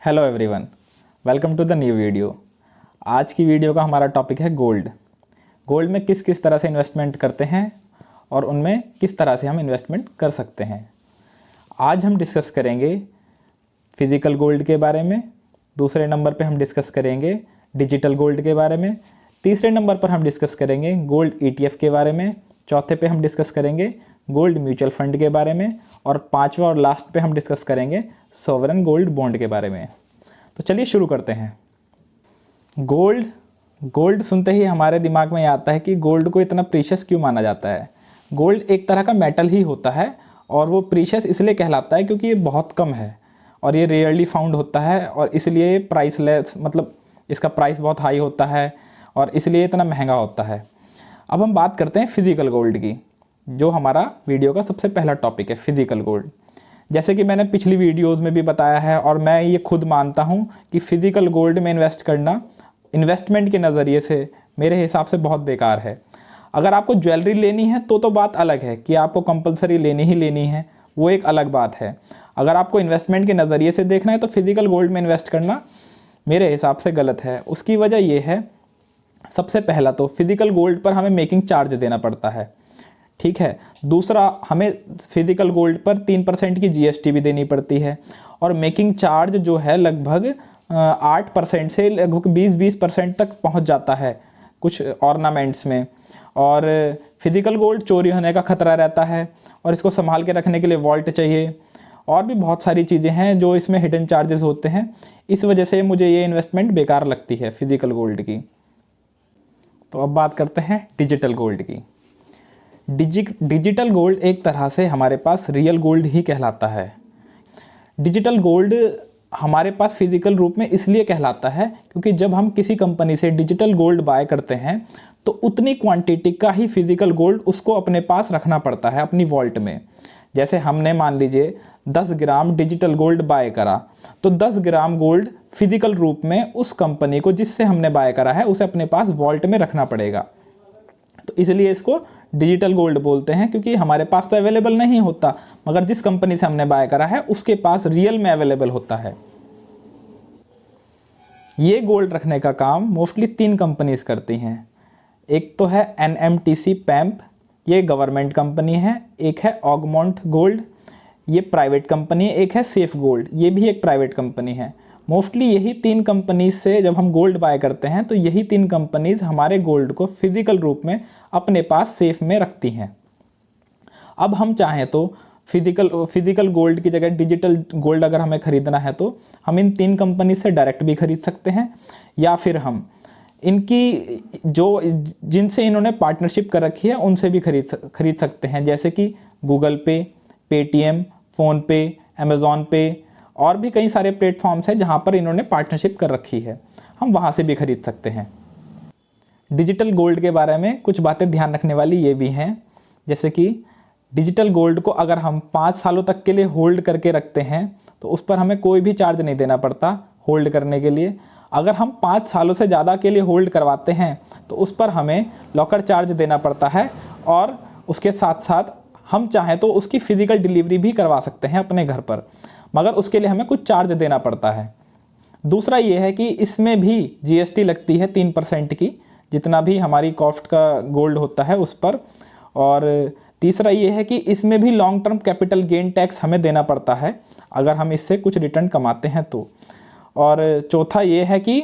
Hello everyone, welcome to the new video. आज की video का हमारा टॉपिक है गोल्ड। गोल्ड में किस किस तरह से इन्वेस्टमेंट करते हैं और उनमें किस तरह से हम इन्वेस्टमेंट कर सकते हैं। आज हम डिस्कस करेंगे फिज़िकल गोल्ड के बारे में। दूसरे नंबर पे हम डिस्कस करेंगे डिजिटल गोल्ड के बारे में। तीसरे नंबर पर हम डिस्कस करेंगे गोल्ड ETF के बारे में। चौथे पे हम डिस्कस करेंगे गोल्ड म्यूचुअल फंड के बारे में। और पांचवा और लास्ट पे हम डिस्कस करेंगे सॉवरेन गोल्ड बॉन्ड के बारे में। तो चलिए शुरू करते हैं। गोल्ड सुनते ही हमारे दिमाग में आता है कि गोल्ड को इतना प्रीशियस क्यों माना जाता है। गोल्ड एक तरह का मेटल ही होता है और वो प्रीशियस इसलिए कहलाता है क्योंकि ये बहुत कम है और ये रेयरली फाउंड होता है और इसलिए प्राइसलेस, मतलब इसका प्राइस बहुत हाई होता है और इसलिए इतना महंगा होता है। अब हम बात करते हैं फिज़िकल गोल्ड की, जो हमारा वीडियो का सबसे पहला टॉपिक है, फिज़िकल गोल्ड। जैसे कि मैंने पिछली वीडियोस में भी बताया है और मैं ये खुद मानता हूँ कि फिज़िकल गोल्ड में इन्वेस्ट करना इन्वेस्टमेंट के नज़रिए से मेरे हिसाब से बहुत बेकार है। अगर आपको ज्वेलरी लेनी है तो बात अलग है कि आपको कंपलसरी लेनी ही लेनी है, वो एक अलग बात है। अगर आपको इन्वेस्टमेंट के नज़रिए से देखना है तो फिज़िकल गोल्ड में इन्वेस्ट करना मेरे हिसाब से गलत है। उसकी वजह ये है, सबसे पहला तो फिज़िकल गोल्ड पर हमें मेकिंग चार्ज देना पड़ता है, ठीक है। दूसरा, हमें फिज़िकल गोल्ड पर 3% की GST भी देनी पड़ती है और मेकिंग चार्ज जो है लगभग 8% से लगभग 20% तक पहुंच जाता है कुछ ऑर्नामेंट्स में। और फिज़िकल गोल्ड चोरी होने का खतरा रहता है और इसको संभाल के रखने के लिए वॉल्ट चाहिए और भी बहुत सारी चीज़ें हैं जो इसमें हिडन चार्जेस होते हैं। इस वजह से मुझे ये इन्वेस्टमेंट बेकार लगती है फिज़िकल गोल्ड की। तो अब बात करते हैं डिजिटल गोल्ड की। डिजिटल गोल्ड एक तरह से हमारे पास रियल गोल्ड ही कहलाता है। डिजिटल गोल्ड हमारे पास फिज़िकल रूप में इसलिए कहलाता है क्योंकि जब हम किसी कंपनी से डिजिटल गोल्ड बाय करते हैं तो उतनी क्वांटिटी का ही फिज़िकल गोल्ड उसको अपने पास रखना पड़ता है अपनी वॉल्ट में। जैसे हमने मान लीजिए 10 ग्राम डिजिटल गोल्ड बाय करा तो 10 ग्राम गोल्ड फिज़िकल रूप में उस कंपनी को जिससे हमने बाय करा है उसे अपने पास वॉल्ट में रखना पड़ेगा। तो इसलिए इसको डिजिटल गोल्ड बोलते हैं, क्योंकि हमारे पास तो अवेलेबल नहीं होता मगर जिस कंपनी से हमने बाय करा है उसके पास रियल में अवेलेबल होता है। ये गोल्ड रखने का काम मोस्टली 3 कंपनीज करती हैं। एक तो है NMTC पैम्प, ये गवर्नमेंट कंपनी है। एक है ऑगमोंट गोल्ड, ये प्राइवेट कंपनी है। एक है सेफ गोल्ड, ये भी एक प्राइवेट कंपनी है। मोस्टली यही 3 कंपनीज से जब हम गोल्ड बाय करते हैं तो यही 3 कंपनीज हमारे गोल्ड को फिज़िकल रूप में अपने पास सेफ में रखती हैं। अब हम चाहें तो फिज़िकल गोल्ड की जगह डिजिटल गोल्ड अगर हमें ख़रीदना है तो हम इन 3 कंपनी से डायरेक्ट भी खरीद सकते हैं, या फिर हम इनकी जिनसे इन्होंने पार्टनरशिप कर रखी है उनसे भी खरीद सकते हैं। जैसे कि गूगल पे, पेटीएम, फ़ोनपे, अमेज़ॉन पे और भी कई सारे प्लेटफॉर्म्स हैं जहां पर इन्होंने पार्टनरशिप कर रखी है, हम वहां से भी खरीद सकते हैं। डिजिटल गोल्ड के बारे में कुछ बातें ध्यान रखने वाली ये भी हैं, जैसे कि डिजिटल गोल्ड को अगर हम 5 सालों तक के लिए होल्ड करके रखते हैं तो उस पर हमें कोई भी चार्ज नहीं देना पड़ता होल्ड करने के लिए। अगर हम 5 सालों से ज़्यादा के लिए होल्ड करवाते हैं तो उस पर हमें लॉकर चार्ज देना पड़ता है और उसके साथ साथ हम चाहें तो उसकी फ़िज़िकल डिलीवरी भी करवा सकते हैं अपने घर पर, मगर उसके लिए हमें कुछ चार्ज देना पड़ता है। दूसरा ये है कि इसमें भी GST लगती है 3% की, जितना भी हमारी कॉस्ट का गोल्ड होता है उस पर। और तीसरा ये है कि इसमें भी long term capital gain tax हमें देना पड़ता है अगर हम इससे कुछ रिटर्न कमाते हैं तो। और चौथा ये है कि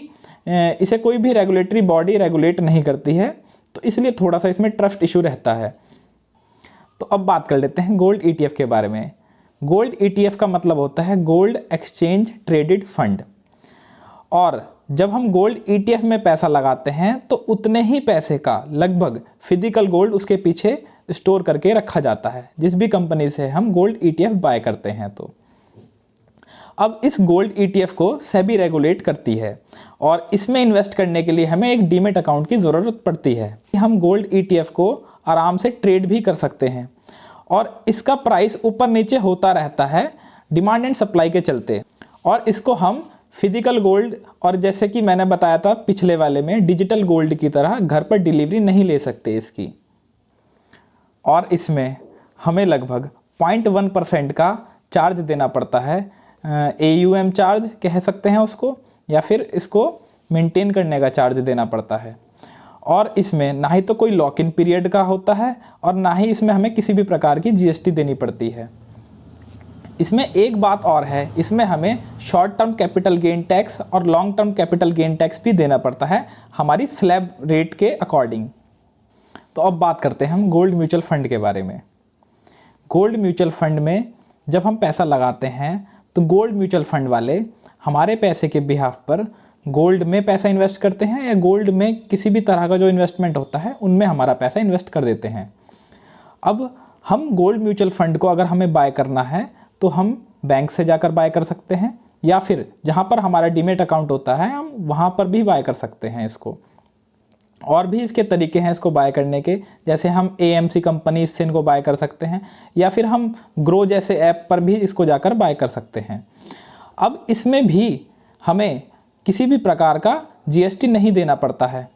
इसे कोई भी रेगुलेटरी बॉडी रेगुलेट नहीं करती है, तो इसलिए थोड़ा सा इसमें ट्रस्ट इशू रहता है। तो अब बात कर लेते हैं गोल्ड ETF के बारे में। गोल्ड ETF का मतलब होता है गोल्ड एक्सचेंज ट्रेडेड फंड। और जब हम गोल्ड ETF में पैसा लगाते हैं तो उतने ही पैसे का लगभग फिज़िकल गोल्ड उसके पीछे स्टोर करके रखा जाता है, जिस भी कंपनी से हम गोल्ड ETF बाय करते हैं। तो अब इस गोल्ड ETF को सेबी रेगुलेट करती है और इसमें इन्वेस्ट करने के लिए हमें एक डीमेट अकाउंट की ज़रूरत पड़ती है। हम गोल्ड ETF को आराम से ट्रेड भी कर सकते हैं और इसका प्राइस ऊपर नीचे होता रहता है डिमांड एंड सप्लाई के चलते। और इसको हम फिज़िकल गोल्ड और जैसे कि मैंने बताया था पिछले वाले में डिजिटल गोल्ड की तरह घर पर डिलीवरी नहीं ले सकते इसकी। और इसमें हमें लगभग 0.1% का चार्ज देना पड़ता है AUM चार्ज कह सकते हैं उसको, या फिर इसको मेंटेन करने का चार्ज देना पड़ता है। और इसमें ना ही तो कोई लॉक इन पीरियड का होता है और ना ही इसमें हमें किसी भी प्रकार की GST देनी पड़ती है। इसमें एक बात और है, इसमें हमें short term capital gain tax और long term capital gain tax भी देना पड़ता है हमारी स्लैब रेट के अकॉर्डिंग। तो अब बात करते हैं हम गोल्ड म्यूचुअल फंड के बारे में। गोल्ड म्यूचुअल फंड में जब हम पैसा लगाते हैं तो गोल्ड म्यूचुअल फंड वाले हमारे पैसे के बिहाफ पर गोल्ड में पैसा इन्वेस्ट करते हैं या गोल्ड में किसी भी तरह का जो इन्वेस्टमेंट होता है उनमें हमारा पैसा इन्वेस्ट कर देते हैं। अब हम गोल्ड म्यूचुअल फंड को अगर हमें बाय करना है तो हम बैंक से जाकर बाय कर सकते हैं, या फिर जहाँ पर हमारा डीमेट अकाउंट होता है हम वहाँ पर भी बाय कर सकते हैं इसको। और भी इसके तरीके हैं इसको बाय करने के, जैसे हम AMC कंपनी से इनको बाय कर सकते हैं, या फिर हम ग्रो जैसे ऐप पर भी इसको जाकर बाय कर सकते हैं। अब इसमें भी हमें किसी भी प्रकार का GST नहीं देना पड़ता है,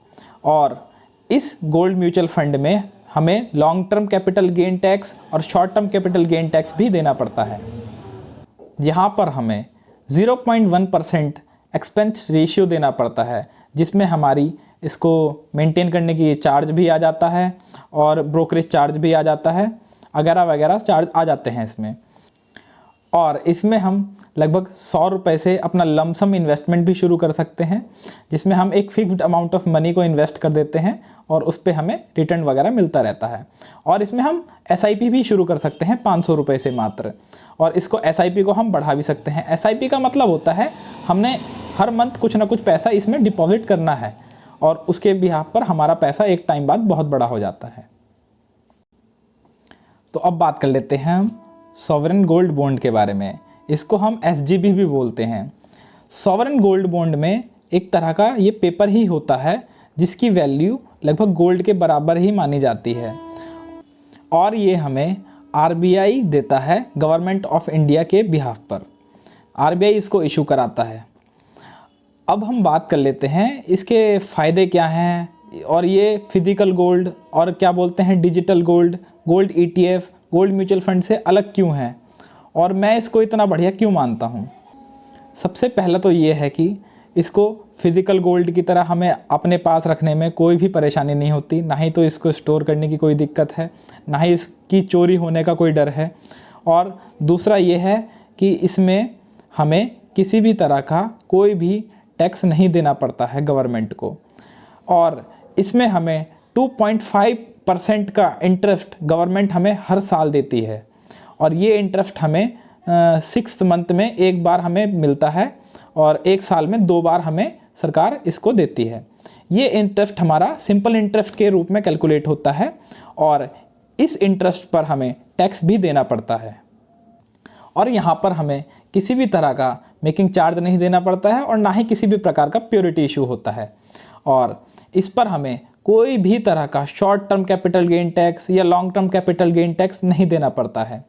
और इस गोल्ड म्यूचुअल फंड में हमें long term capital gain tax और short term capital gain tax भी देना पड़ता है। यहाँ पर हमें 0.1% एक्सपेंस रेशियो देना पड़ता है, जिसमें हमारी इसको मेंटेन करने की चार्ज भी आ जाता है और ब्रोकरेज चार्ज भी आ जाता है, वगैरह वगैरह चार्ज आ जाते हैं इसमें। और इसमें हम लगभग 100 रुपये से अपना लमसम इन्वेस्टमेंट भी शुरू कर सकते हैं, जिसमें हम एक फिक्स्ड अमाउंट ऑफ मनी को इन्वेस्ट कर देते हैं और उस पर हमें रिटर्न वगैरह मिलता रहता है। और इसमें हम SIP भी शुरू कर सकते हैं 500 रुपये से मात्र, और इसको SIP को हम बढ़ा भी सकते हैं। SIP का मतलब होता है हमने हर मंथ कुछ ना कुछ पैसा इसमें डिपॉजिट करना है और उसके बिहाफ पर हमारा पैसा एक टाइम बाद बहुत बड़ा हो जाता है। तो अब बात कर लेते हैं हम सॉवरेन गोल्ड बॉन्ड के बारे में। इसको हम SGB भी बोलते हैं। सॉवरेन गोल्ड बॉन्ड में एक तरह का ये पेपर ही होता है जिसकी वैल्यू लगभग गोल्ड के बराबर ही मानी जाती है, और ये हमें RBI देता है गवर्नमेंट ऑफ इंडिया के बिहाफ पर। RBI इसको इशू कराता है। अब हम बात कर लेते हैं इसके फ़ायदे क्या हैं, और ये फिजिकल गोल्ड और क्या बोलते हैं digital gold, gold ETF, gold mutual fund से अलग क्यों है, और मैं इसको इतना बढ़िया क्यों मानता हूँ। सबसे पहला तो ये है कि इसको फिजिकल गोल्ड की तरह हमें अपने पास रखने में कोई भी परेशानी नहीं होती, ना ही तो इसको स्टोर करने की कोई दिक्कत है, ना ही इसकी चोरी होने का कोई डर है। और दूसरा ये है कि इसमें हमें किसी भी तरह का कोई भी टैक्स नहीं देना पड़ता है गवर्नमेंट को, और इसमें हमें 2.5% का इंटरेस्ट गवर्नमेंट हमें हर साल देती है, और ये इंटरेस्ट हमें 6th मंथ में एक बार हमें मिलता है और एक साल में 2 बार हमें सरकार इसको देती है। ये इंटरेस्ट हमारा सिंपल इंटरेस्ट के रूप में कैलकुलेट होता है, और इस इंटरेस्ट पर हमें टैक्स भी देना पड़ता है, और यहाँ पर हमें किसी भी तरह का मेकिंग चार्ज नहीं देना पड़ता है और ना ही किसी भी प्रकार का प्योरिटी इशू होता है। और इस पर हमें कोई भी तरह का short term capital gain tax या long term capital gain tax नहीं देना पड़ता है।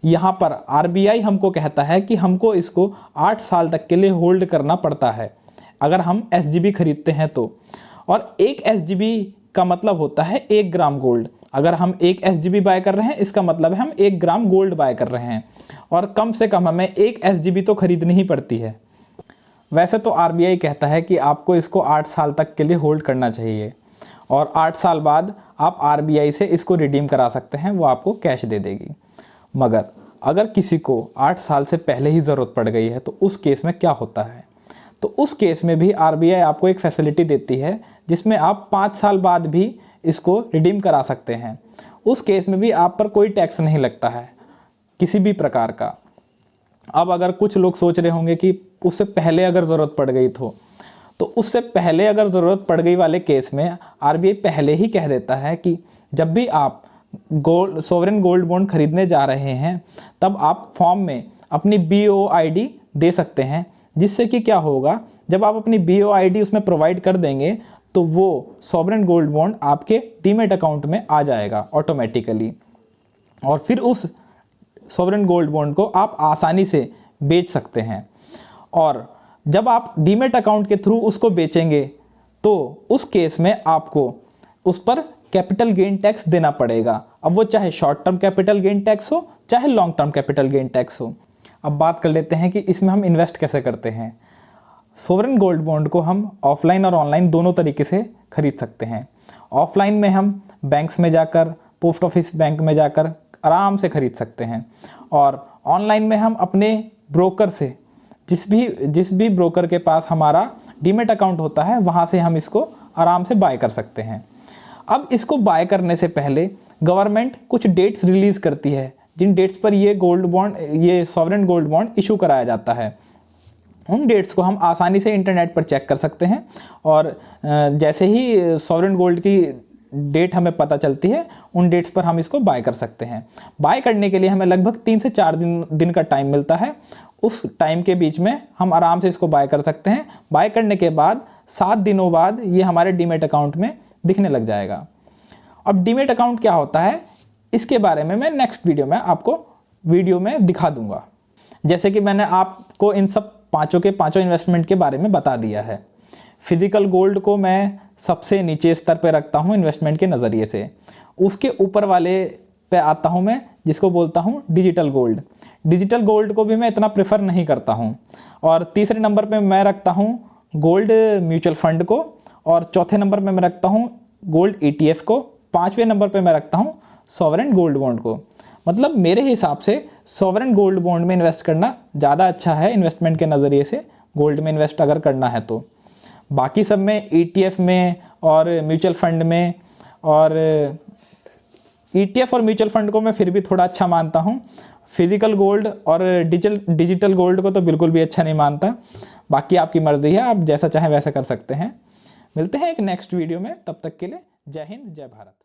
यहाँ पर RBI हमको कहता है कि हमको इसको 8 साल तक के लिए होल्ड करना पड़ता है अगर हम SGB खरीदते हैं तो, और एक SGB का मतलब होता है 1 ग्राम गोल्ड। अगर हम 1 SGB बाय कर रहे हैं इसका मतलब है हम 1 ग्राम गोल्ड बाय कर रहे हैं, और कम से कम हमें 1 SGB तो खरीदनी ही पड़ती है। वैसे तो RBI कहता है कि आपको इसको 8 साल तक के लिए होल्ड करना चाहिए, और 8 साल बाद आप RBI से इसको रिडीम करा सकते हैं, वो आपको कैश दे देगी। मगर अगर किसी को 8 साल से पहले ही ज़रूरत पड़ गई है तो उस केस में क्या होता है, तो उस केस में भी RBI आपको एक फैसिलिटी देती है जिसमें आप 5 साल बाद भी इसको रिडीम करा सकते हैं। उस केस में भी आप पर कोई टैक्स नहीं लगता है किसी भी प्रकार का। अब अगर कुछ लोग सोच रहे होंगे कि उससे पहले अगर ज़रूरत पड़ गई तो उससे पहले अगर ज़रूरत पड़ गई वाले केस में RBI पहले ही कह देता है कि जब भी आप सोवरेन गोल्ड बॉन्ड खरीदने जा रहे हैं तब आप फॉर्म में अपनी BOID दे सकते हैं, जिससे कि क्या होगा, जब आप अपनी BOID उसमें प्रोवाइड कर देंगे तो वो सोवरेन गोल्ड बॉन्ड आपके डीमेट अकाउंट में आ जाएगा ऑटोमेटिकली, और फिर उस सोवरेन गोल्ड बॉन्ड को आप आसानी से बेच सकते हैं। और जब आप डीमेट अकाउंट के थ्रू उसको बेचेंगे तो उस केस में आपको उस पर कैपिटल गेन टैक्स देना पड़ेगा। अब वो चाहे short term capital gain tax हो चाहे long term capital gain tax हो। अब बात कर लेते हैं कि इसमें हम इन्वेस्ट कैसे करते हैं। सोवरेन गोल्ड बॉन्ड को हम ऑफलाइन और ऑनलाइन दोनों तरीके से खरीद सकते हैं। ऑफलाइन में हम बैंक्स में जाकर, पोस्ट ऑफिस बैंक में जाकर आराम से खरीद सकते हैं, और ऑनलाइन में हम अपने ब्रोकर से, जिस भी ब्रोकर के पास हमारा डीमेट अकाउंट होता है, वहाँ से हम इसको आराम से बाय कर सकते हैं। अब इसको बाय करने से पहले गवर्नमेंट कुछ डेट्स रिलीज़ करती है, जिन डेट्स पर ये सॉवरेन गोल्ड बॉन्ड इशू कराया जाता है। उन डेट्स को हम आसानी से इंटरनेट पर चेक कर सकते हैं, और जैसे ही सॉवरेन गोल्ड की डेट हमें पता चलती है, उन डेट्स पर हम इसको बाय कर सकते हैं। बाय करने के लिए हमें लगभग 3 से 4 दिन का टाइम मिलता है। उस टाइम के बीच में हम आराम से इसको बाय कर सकते हैं। बाय करने के बाद 7 दिनों बाद ये हमारे डीमेट अकाउंट में दिखने लग जाएगा। अब डीमेट अकाउंट क्या होता है, इसके बारे में मैं नेक्स्ट वीडियो में आपको दिखा दूंगा। जैसे कि मैंने आपको इन सब पांचों के पांचों इन्वेस्टमेंट के बारे में बता दिया है। फिजिकल गोल्ड को मैं सबसे नीचे स्तर पर रखता हूँ इन्वेस्टमेंट के नज़रिए से। उसके ऊपर वाले पे आता हूँ मैं, जिसको बोलता हूँ डिजिटल गोल्ड। डिजिटल गोल्ड को भी मैं इतना प्रेफर नहीं करता हूँ। और तीसरे नंबर पे मैं रखता हूँ गोल्ड म्यूचुअल फंड को, और चौथे नंबर पे मैं रखता हूँ गोल्ड ETF को, 5वें नंबर पे मैं रखता हूँ सॉवरेन गोल्ड बॉन्ड को। मतलब मेरे हिसाब से सॉवरेन गोल्ड बॉन्ड में इन्वेस्ट करना ज़्यादा अच्छा है इन्वेस्टमेंट के नज़रिए से, गोल्ड में इन्वेस्ट अगर करना है तो। बाकी सब में ETF में और म्यूचुअल फंड में, और ETF और म्यूचुअल फंड को मैं फिर भी थोड़ा अच्छा मानता हूँ। फिजिकल गोल्ड और डिजिटल गोल्ड को तो बिल्कुल भी अच्छा नहीं मानता। बाकी आपकी मर्ज़ी है, आप जैसा चाहें वैसा कर सकते हैं। मिलते हैं एक नेक्स्ट वीडियो में, तब तक के लिए जय हिंद, जय भारत।